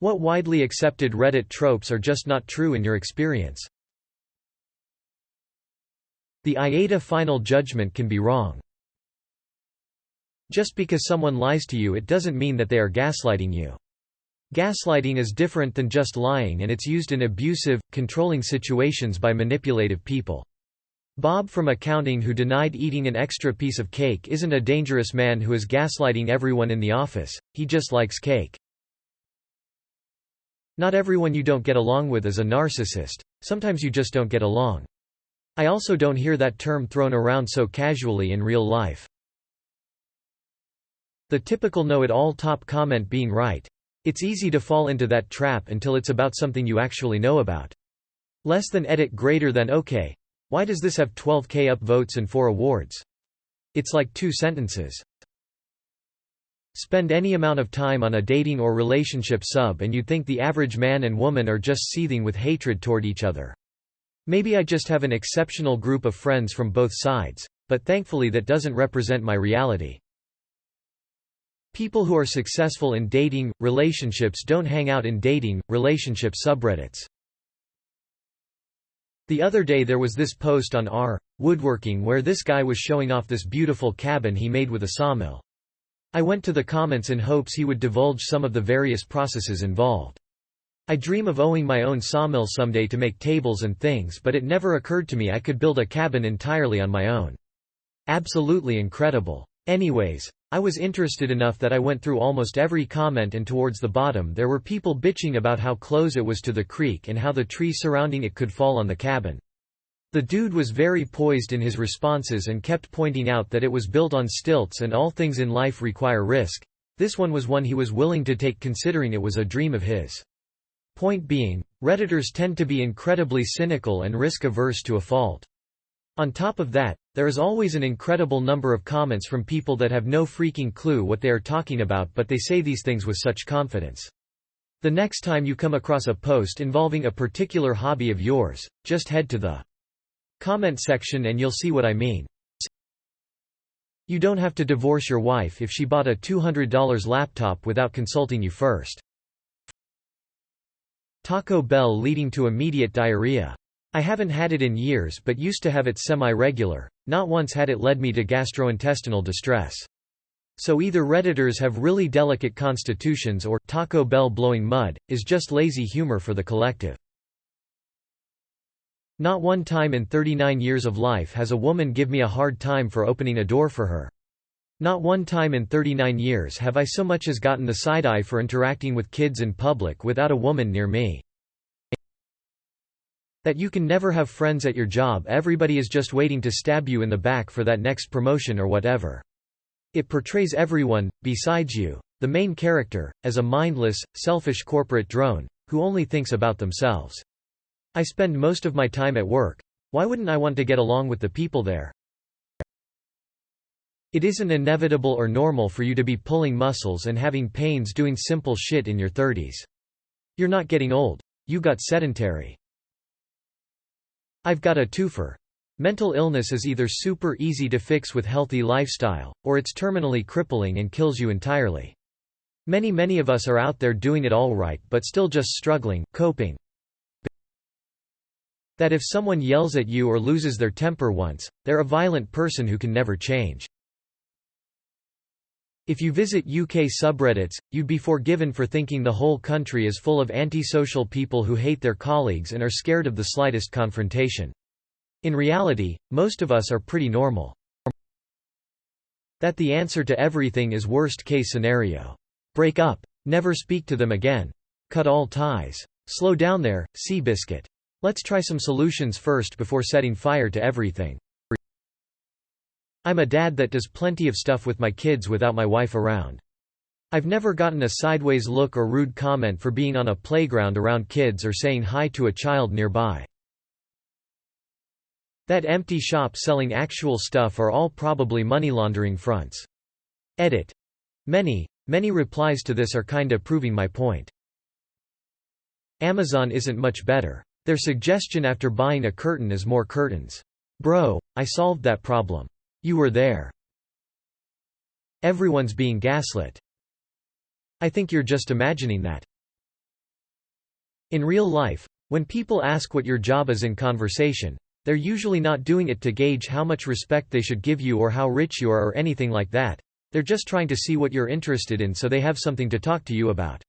What widely accepted Reddit tropes are just not true in your experience? The IATA final judgment can be wrong. Just because someone lies to you, it doesn't mean that they are gaslighting you. Gaslighting is different than just lying, and it's used in abusive, controlling situations by manipulative people. Bob from accounting who denied eating an extra piece of cake isn't a dangerous man who is gaslighting everyone in the office, he just likes cake. Not everyone you don't get along with is a narcissist, sometimes you just don't get along. I also don't hear that term thrown around so casually in real life. The typical know-it-all top comment being right. It's easy to fall into that trap until it's about something you actually know about. Less than edit greater than okay. Why does this have 12K upvotes and 4 awards? It's like 2 sentences. Spend any amount of time on a dating or relationship sub and you'd think the average man and woman are just seething with hatred toward each other. Maybe I just have an exceptional group of friends from both sides, but thankfully that doesn't represent my reality. People who are successful in dating, relationships don't hang out in dating, relationship subreddits. The other day there was this post on r/woodworking where this guy was showing off this beautiful cabin he made with a sawmill. I went to the comments in hopes he would divulge some of the various processes involved. I dream of owning my own sawmill someday to make tables and things, but it never occurred to me I could build a cabin entirely on my own. Absolutely incredible. Anyways, I was interested enough that I went through almost every comment, and towards the bottom there were people bitching about how close it was to the creek and how the tree surrounding it could fall on the cabin. The dude was very poised in his responses and kept pointing out that it was built on stilts and all things in life require risk. This one was one he was willing to take considering it was a dream of his. Point being, Redditors tend to be incredibly cynical and risk-averse to a fault. On top of that, there is always an incredible number of comments from people that have no freaking clue what they are talking about, but they say these things with such confidence. The next time you come across a post involving a particular hobby of yours, just head to the comment section and you'll see what I mean. You don't have to divorce your wife if she bought a $200 laptop without consulting you first. Taco Bell leading to immediate diarrhea. I haven't had it in years but used to have it semi-regular. Not once had it led me to gastrointestinal distress. So either Redditors have really delicate constitutions or Taco Bell blowing mud is just lazy humor for the collective. Not one time in 39 years of life has a woman give me a hard time for opening a door for her. Not one time in 39 years have I so much as gotten the side-eye for interacting with kids in public without a woman near me. That you can never have friends at your job, everybody is just waiting to stab you in the back for that next promotion or whatever. It portrays everyone, besides you, the main character, as a mindless, selfish corporate drone, who only thinks about themselves. I spend most of my time at work. Why wouldn't I want to get along with the people there? It isn't inevitable or normal for you to be pulling muscles and having pains doing simple shit in your 30s. You're not getting old. You got sedentary. I've got a twofer. Mental illness is either super easy to fix with healthy lifestyle, or it's terminally crippling and kills you entirely. Many of us are out there doing it all right but still just struggling, coping. That if someone yells at you or loses their temper once, they're a violent person who can never change. If you visit UK subreddits, you'd be forgiven for thinking the whole country is full of antisocial people who hate their colleagues and are scared of the slightest confrontation. In reality, most of us are pretty normal. That the answer to everything is worst-case scenario. Break up. Never speak to them again. Cut all ties. Slow down there, Seabiscuit. Let's try some solutions first before setting fire to everything. I'm a dad that does plenty of stuff with my kids without my wife around. I've never gotten a sideways look or rude comment for being on a playground around kids or saying hi to a child nearby. That empty shop selling actual stuff are all probably money laundering fronts. Edit. Many replies to this are kinda proving my point. Amazon isn't much better. Their suggestion after buying a curtain is more curtains. Bro, I solved that problem. You were there. Everyone's being gaslit. I think you're just imagining that. In real life, when people ask what your job is in conversation, they're usually not doing it to gauge how much respect they should give you or how rich you are or anything like that. They're just trying to see what you're interested in so they have something to talk to you about.